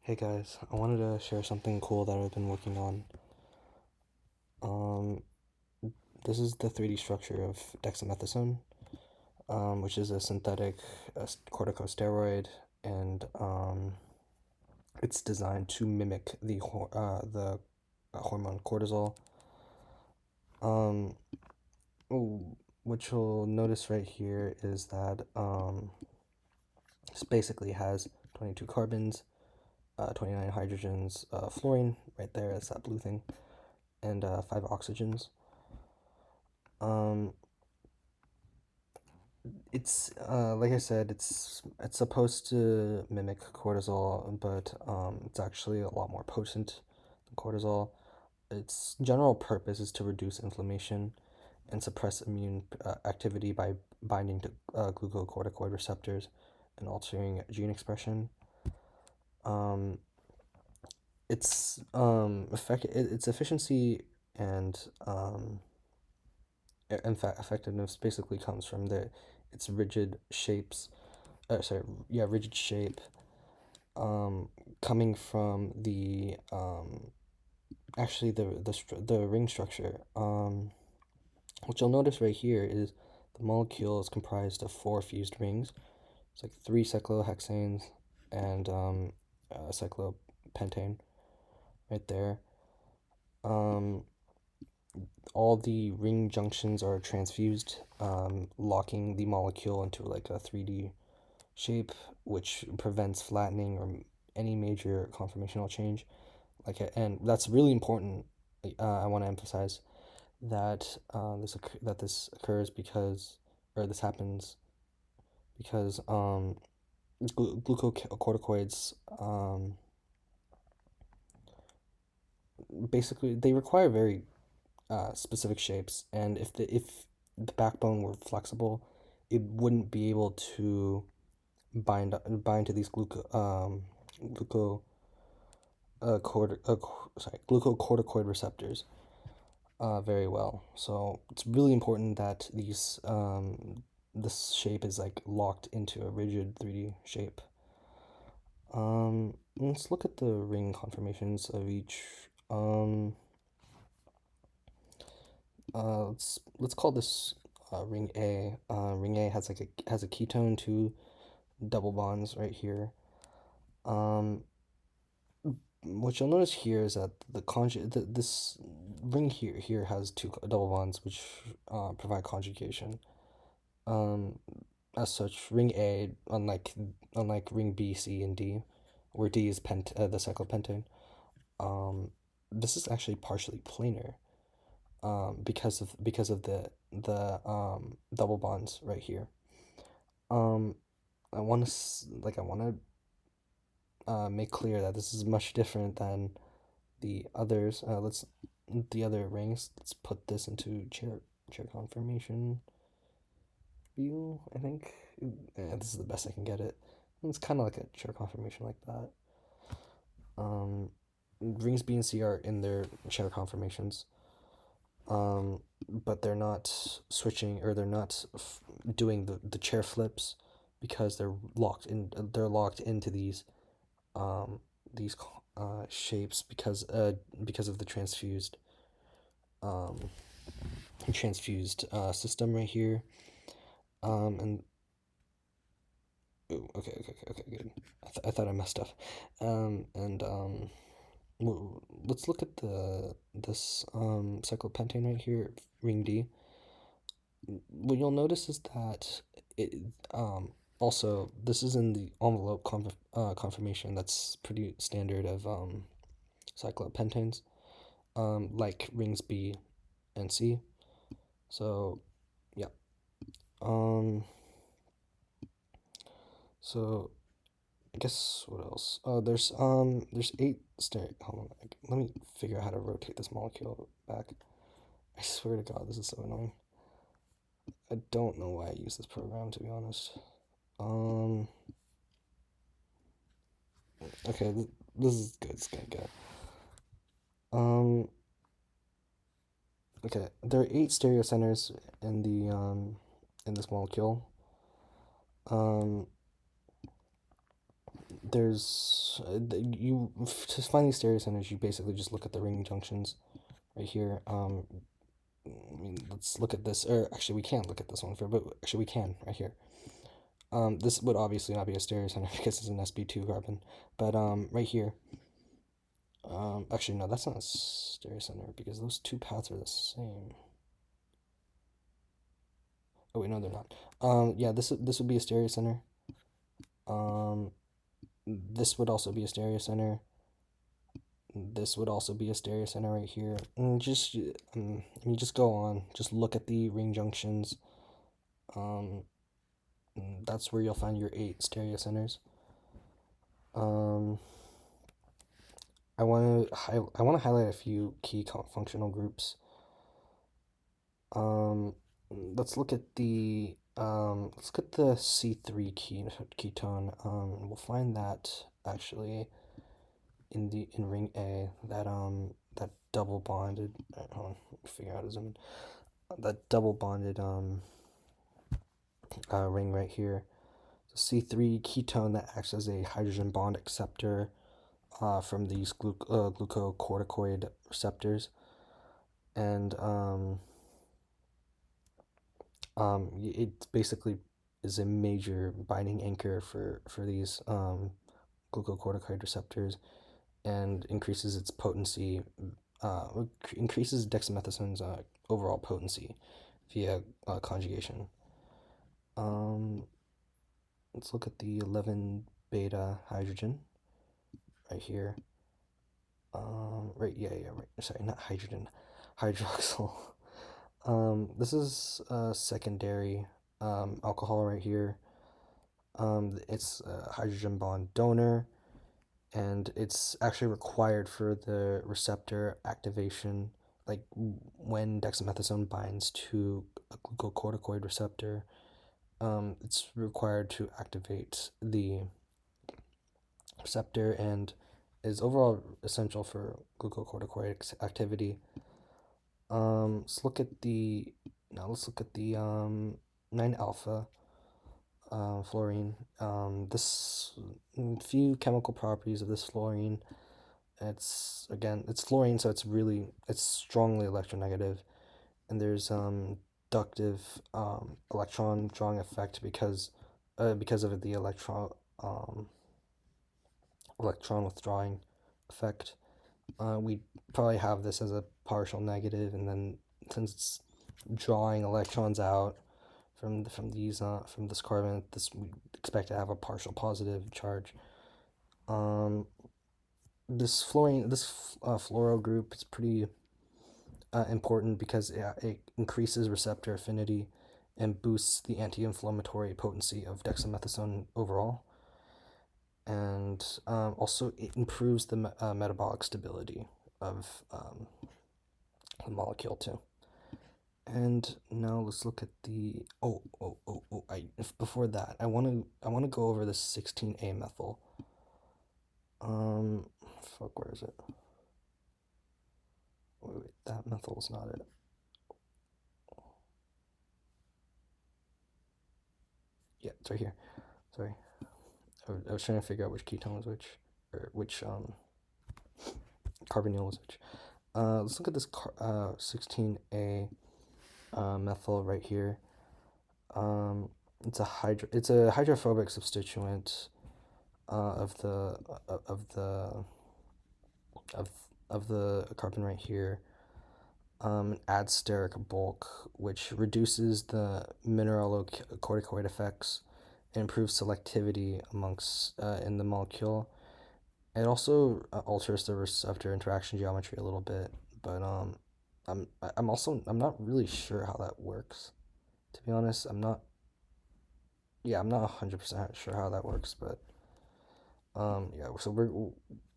Hey guys, I wanted to share something cool that I've been working on. Um, this is the 3D structure of dexamethasone, which is a synthetic corticosteroid, and it's designed to mimic the hormone cortisol. Um, what you'll notice right here is that this basically has 22 carbons, 29 hydrogens, fluorine right there, that's that blue thing, and 5 oxygens. Um, it's like I said, it's supposed to mimic cortisol, but it's actually a lot more potent than cortisol. Its general purpose is to reduce inflammation and suppress immune activity by binding to glucocorticoid receptors and altering gene expression. Um, its efficiency and in fact effectiveness basically comes from its rigid shapes. Rigid shape. Coming from the actually the ring structure. What you'll notice right here is the molecule is comprised of 4 fused rings. It's like 3 cyclohexanes and a cyclopentane right there. Um, all the ring junctions are transfused, locking the molecule into like a 3D shape, which prevents flattening or any major conformational change. And that's really important. I want to emphasize that this occurs because, or this happens because glucocorticoids basically they require very specific shapes, and if the backbone were flexible, it wouldn't be able to bind to these gluco glucocorticoid receptors very well. So it's really important that this shape is like locked into a rigid 3D shape. Let's look at the ring conformations of each. Um, let's call this ring A. Ring A has has a ketone, 2 double bonds right here. Um, what you'll notice here is that this ring here has 2 double bonds, which provide conjugation. Um, as such, ring A, unlike ring B, C, and D, where D is the cyclopentane, um, this is actually partially planar. Because of the double bonds right here. Um, I want to make clear that this is much different than the others. Let's the other rings. Let's put this into chair conformation view. I think this is the best I can get it. It's kind of like a chair conformation like that. Um, Rings B and C are in their chair conformations. But they're not switching, or they're not doing the chair flips because they're locked into um these shapes because of the um transfused system right here. And ooh, okay, good. I thought I messed up. And let's look at this cyclopentane right here, ring D. What you'll notice is that it also this is in the envelope conformation that's pretty standard of cyclopentanes, like rings B and C. So yeah. Um so I guess what else? There's 8 stereo. Hold on, let me figure out how to rotate this molecule back. I swear to God, this is so annoying. I don't know why I use this program, to be honest. Um, okay, this is good. It's gonna get. Um, okay, there are 8 stereocenters in this molecule. Um, there's you to find these stereocenters, you basically just look at the ring junctions right here. I mean, let's look at this, or actually, we can't look at this one for, but actually, we can right here. This would obviously not be a stereocenter because it's an sp2 carbon, but right here. Actually, no, that's not a stereocenter because those two paths are the same. Oh wait, no, they're not. Yeah, this would be a stereocenter. This would also be a stereocenter. This would also be a stereocenter right here. And you just go on, just look at the ring junctions. That's where you'll find your 8 stereocenters. I want to highlight a few key functional groups. Let's look at the C3 ketone. We'll find that actually in ring A, that double bonded. Hold on, let me figure out his name. That double bonded ring right here. C3 ketone that acts as a hydrogen bond acceptor from these glucocorticoid receptors, and it basically is a major binding anchor for these glucocorticoid receptors, and increases its potency, increases dexamethasone's overall potency via conjugation. Let's look at the 11 beta hydrogen right here. Right, right. Sorry, not hydrogen, hydroxyl. This is a secondary alcohol right here. It's a hydrogen bond donor, and it's actually required for the receptor activation. Like when dexamethasone binds to a glucocorticoid receptor, it's required to activate the receptor and is overall essential for glucocorticoid activity. Let's look at the 9 alpha fluorine. This few chemical properties of this fluorine. It's fluorine, so it's strongly electronegative, and there's inductive electron drawing effect because of the electron withdrawing effect. We probably have this as a partial negative, and then since it's drawing electrons out from this carbon, we expect to have a partial positive charge. This fluoro group is pretty important because it increases receptor affinity and boosts the anti-inflammatory potency of dexamethasone overall, and also it improves the metabolic stability of the molecule too. And now let's look at the before that I want to go over the 16A methyl. Where is it? Wait, that methyl is not it. Yeah, it's right here. Sorry, I was trying to figure out which ketone was which, or which carbonyl was which. Let's look at this 16A methyl right here. It's a hydrophobic substituent of the carbon right here. Adds steric bulk, which reduces the mineralocorticoid effects and improves selectivity amongst in the molecule. It also alters the receptor interaction geometry a little bit, but I'm not really sure how that works. To be honest, I'm not 100% sure how that works, but yeah. So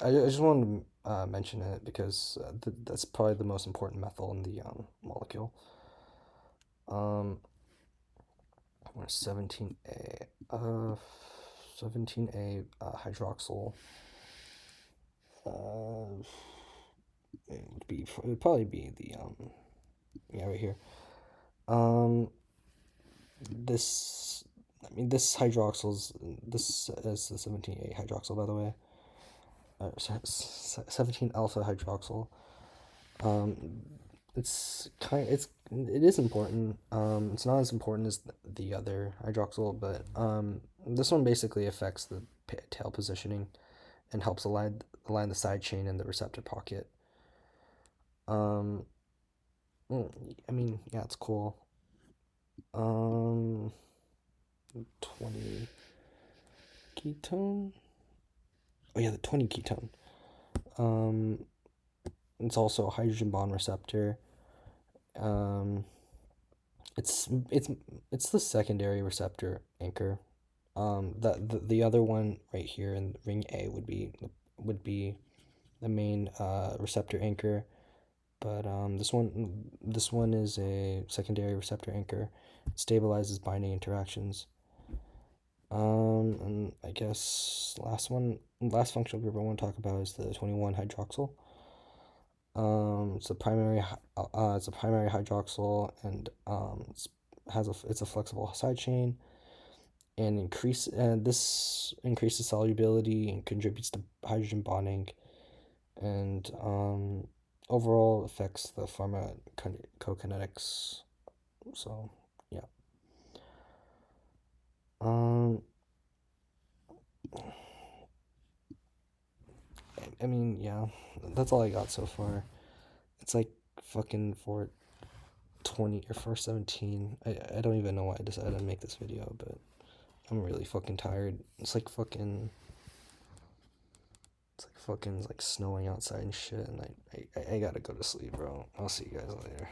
I just wanted to mention it because that's probably the most important methyl in the molecule. 17A, 17A hydroxyl. It would probably be the right here. This I mean, this is the 17A hydroxyl, by the way. 17 alpha hydroxyl. Um, it is important. It's not as important as the other hydroxyl, but this one basically affects the tail positioning and helps align the side chain and the receptor pocket. Um, I mean, yeah, it's cool. 20 ketone. Oh yeah, the 20 ketone. Um, it's also a hydrogen bond receptor. Um, it's it's it's the secondary receptor anchor. The other one right here in ring A would be the main receptor anchor, but this one is a secondary receptor anchor. It stabilizes binding interactions. And I guess last functional group I want to talk about is the 21 hydroxyl. It's a primary hydroxyl, and it's a flexible side chain, and this increases solubility and contributes to hydrogen bonding, and overall affects the pharmacokinetics. So yeah. Um, I mean, yeah, that's all I got so far. It's like fucking 420 or 417. I don't even know why I decided to make this video, but I'm really fucking tired. It's like fucking like snowing outside and shit, and I gotta go to sleep, bro. I'll see you guys later.